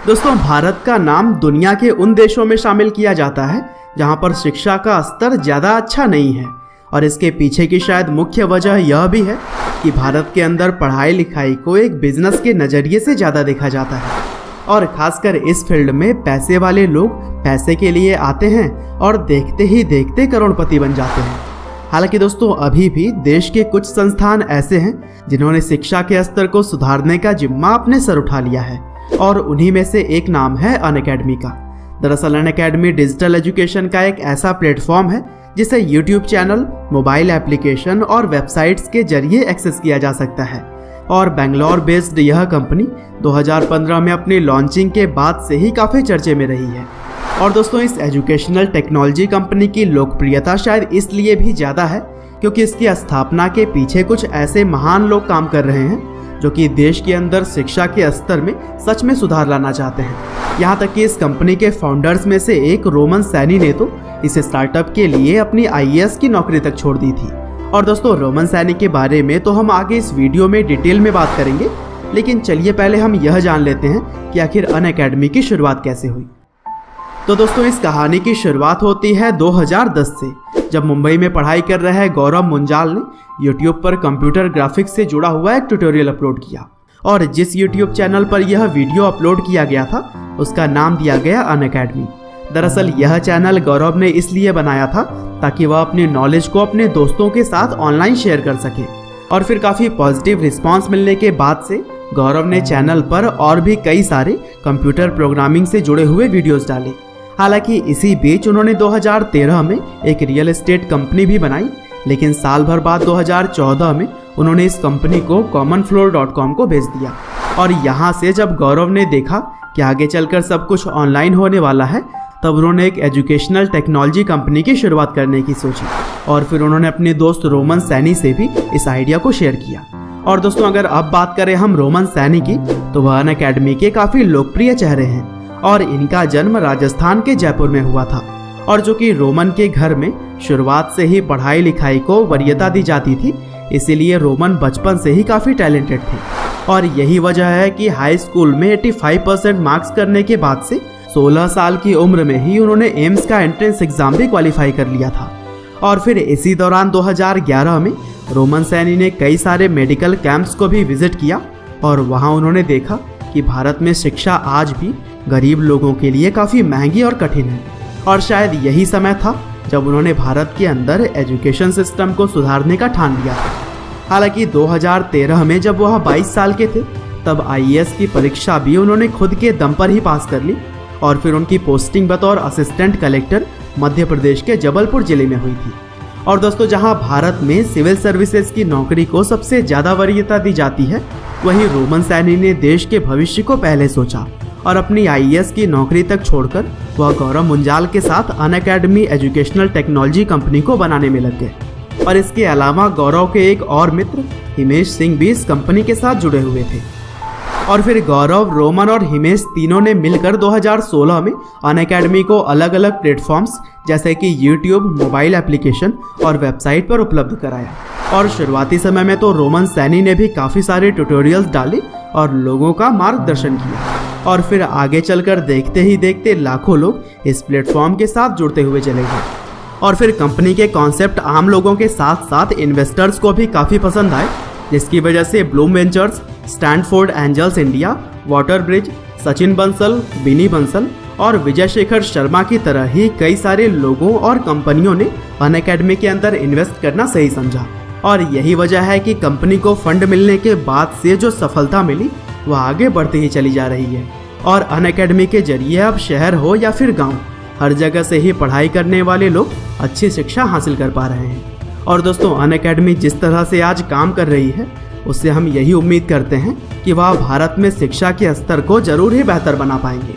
दोस्तों, भारत का नाम दुनिया के उन देशों में शामिल किया जाता है जहां पर शिक्षा का स्तर ज़्यादा अच्छा नहीं है, और इसके पीछे की शायद मुख्य वजह यह भी है कि भारत के अंदर पढ़ाई लिखाई को एक बिजनेस के नज़रिए से ज़्यादा देखा जाता है, और खासकर इस फील्ड में पैसे वाले लोग पैसे के लिए आते हैं और देखते ही देखते करोड़पति बन जाते हैं। हालांकि दोस्तों, अभी भी देश के कुछ संस्थान ऐसे हैं जिन्होंने शिक्षा के स्तर को सुधारने का जिम्मा अपने सर उठा लिया है, और उन्हीं में से एक नाम है अनअकैडमी का। दरअसल अनअकैडमी डिजिटल एजुकेशन का एक ऐसा प्लेटफॉर्म है जिसे यूट्यूब चैनल, मोबाइल एप्लीकेशन और वेबसाइट्स के जरिए एक्सेस किया जा सकता है। और बेंगलोर बेस्ड यह कंपनी 2015 में अपनी लॉन्चिंग के बाद से ही काफ़ी चर्चे में रही है। और दोस्तों, इस एजुकेशनल टेक्नोलॉजी कंपनी की लोकप्रियता शायद इसलिए भी ज़्यादा है क्योंकि इसकी स्थापना के पीछे कुछ ऐसे महान लोग काम कर रहे हैं जो कि देश के अंदर शिक्षा के स्तर में सच में सुधार लाना चाहते हैं। यहाँ तक कि इस कंपनी के फाउंडर्स में से एक रोमन सैनी ने तो इस स्टार्टअप के लिए अपनी IAS की नौकरी तक छोड़ दी थी। और दोस्तों, रोमन सैनी के बारे में तो हम आगे इस वीडियो में डिटेल में बात करेंगे, लेकिन चलिए पहले हम यह जान लेते हैं कि आखिर अनअकैडमी की शुरुआत कैसे हुई। तो दोस्तों, इस कहानी की शुरुआत होती है 2010 से, जब मुंबई में पढ़ाई कर रहे गौरव मुंजाल ने YouTube पर कंप्यूटर ग्राफिक्स से जुड़ा हुआ एक ट्यूटोरियल अपलोड किया, और जिस YouTube चैनल पर यह वीडियो अपलोड किया गया था उसका नाम दिया गया अनअकैडमी। दरअसल यह चैनल गौरव ने इसलिए बनाया था ताकि वह अपनी नॉलेज को अपने दोस्तों के साथ ऑनलाइन शेयर कर सके, और फिर काफ़ी पॉजिटिव रिस्पांस मिलने के बाद से गौरव ने चैनल पर और भी कई सारे कंप्यूटर प्रोग्रामिंग से जुड़े हुए वीडियोस डाले। हालांकि इसी बीच उन्होंने 2013 में एक रियल एस्टेट कंपनी भी बनाई, लेकिन साल भर बाद 2014 में उन्होंने इस कंपनी को commonfloor.com को बेच दिया। और यहाँ से जब गौरव ने देखा कि आगे चलकर सब कुछ ऑनलाइन होने वाला है, तब उन्होंने एक एजुकेशनल टेक्नोलॉजी कंपनी की शुरुआत करने की सोची, और फिर उन्होंने अपने दोस्त रोमन सैनी से भी इस आइडिया को शेयर किया। और दोस्तों, अगर अब बात करें हम रोमन सैनी की, तो वह अनअकैडमी के काफ़ी लोकप्रिय चेहरे हैं, और इनका जन्म राजस्थान के जयपुर में हुआ था, और जो कि रोमन के घर में शुरुआत से ही पढ़ाई लिखाई को वरीयता दी जाती थी, इसीलिए रोमन बचपन से ही काफ़ी टैलेंटेड थे। और यही वजह है कि हाई स्कूल में 85% मार्क्स करने के बाद से 16 साल की उम्र में ही उन्होंने एम्स का एंट्रेंस एग्ज़ाम भी क्वालिफाई कर लिया था। और फिर इसी दौरान 2011 में रोमन सैनी ने कई सारे मेडिकल कैंप्स को भी विजिट किया, और वहाँ उन्होंने देखा कि भारत में शिक्षा आज भी गरीब लोगों के लिए काफ़ी महंगी और कठिन है। और शायद यही समय था जब उन्होंने भारत के अंदर एजुकेशन सिस्टम को सुधारने का ठान लिया था। हालांकि 2013 में जब वह 22 साल के थे, तब IAS की परीक्षा भी उन्होंने खुद के दम पर ही पास कर ली, और फिर उनकी पोस्टिंग बतौर असिस्टेंट कलेक्टर मध्य प्रदेश के जबलपुर जिले में हुई थी। और दोस्तों, जहां भारत में सिविल सर्विसेज की नौकरी को सबसे ज़्यादा वरीयता दी जाती है, वहीं रोमन सैनी ने देश के भविष्य को पहले सोचा, और अपनी IAS की नौकरी तक छोड़कर वह गौरव मुंजाल के साथ अनअकैडमी एजुकेशनल टेक्नोलॉजी कंपनी को बनाने में लग गए। और इसके अलावा गौरव के एक और मित्र हिमेश सिंह भी इस कंपनी के साथ जुड़े हुए थे। और फिर गौरव, रोमन और हिमेश तीनों ने मिलकर 2016 में अनअकैडमी को अलग अलग प्लेटफॉर्म्स जैसे कि यूट्यूब, मोबाइल एप्लीकेशन और वेबसाइट पर उपलब्ध कराया। और शुरुआती समय में तो रोमन सैनी ने भी काफ़ी सारे ट्यूटोरियल्स डाले और लोगों का मार्गदर्शन किया, और फिर आगे चलकर देखते ही देखते लाखों लोग इस प्लेटफॉर्म के साथ जुड़ते हुए चले गए। और फिर कंपनी के कॉन्सेप्ट आम लोगों के साथ साथ इन्वेस्टर्स को भी काफ़ी पसंद आए, जिसकी वजह से Bloom Ventures, Stanford Angels India, Waterbridge, Sachin Bansal, Binny Bansal और विजय शेखर शर्मा की तरह ही कई सारे लोगों और कंपनियों ने अनअकैडमी के अंदर इन्वेस्ट करना सही समझा। और यही वजह है कि कंपनी को फंड मिलने के बाद से जो सफलता मिली वह आगे बढ़ती ही चली जा रही है, और अनअकैडमी के जरिए अब शहर हो या फिर गाँव, हर जगह से ही पढ़ाई करने वाले लोग अच्छी शिक्षा हासिल कर पा रहे हैं। और दोस्तों, अनअकैडमी जिस तरह से आज काम कर रही है, उससे हम यही उम्मीद करते हैं कि वह भारत में शिक्षा के स्तर को जरूर ही बेहतर बना पाएंगे।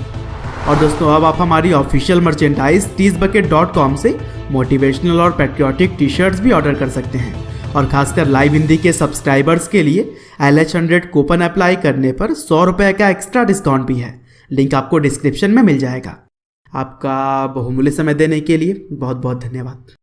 और दोस्तों, अब आप हमारी ऑफिशियल मर्चेंडाइज teesbucket.com से मोटिवेशनल और पैट्रियोटिक टी-शर्ट्स भी ऑर्डर कर सकते हैं, और खासकर लाइव हिंदी के सब्सक्राइबर्स के लिए LH100 कूपन अप्लाई करने पर 100 रुपये का एक्स्ट्रा डिस्काउंट भी है। लिंक आपको डिस्क्रिप्शन में मिल जाएगा। आपका बहुमूल्य समय देने के लिए बहुत बहुत धन्यवाद।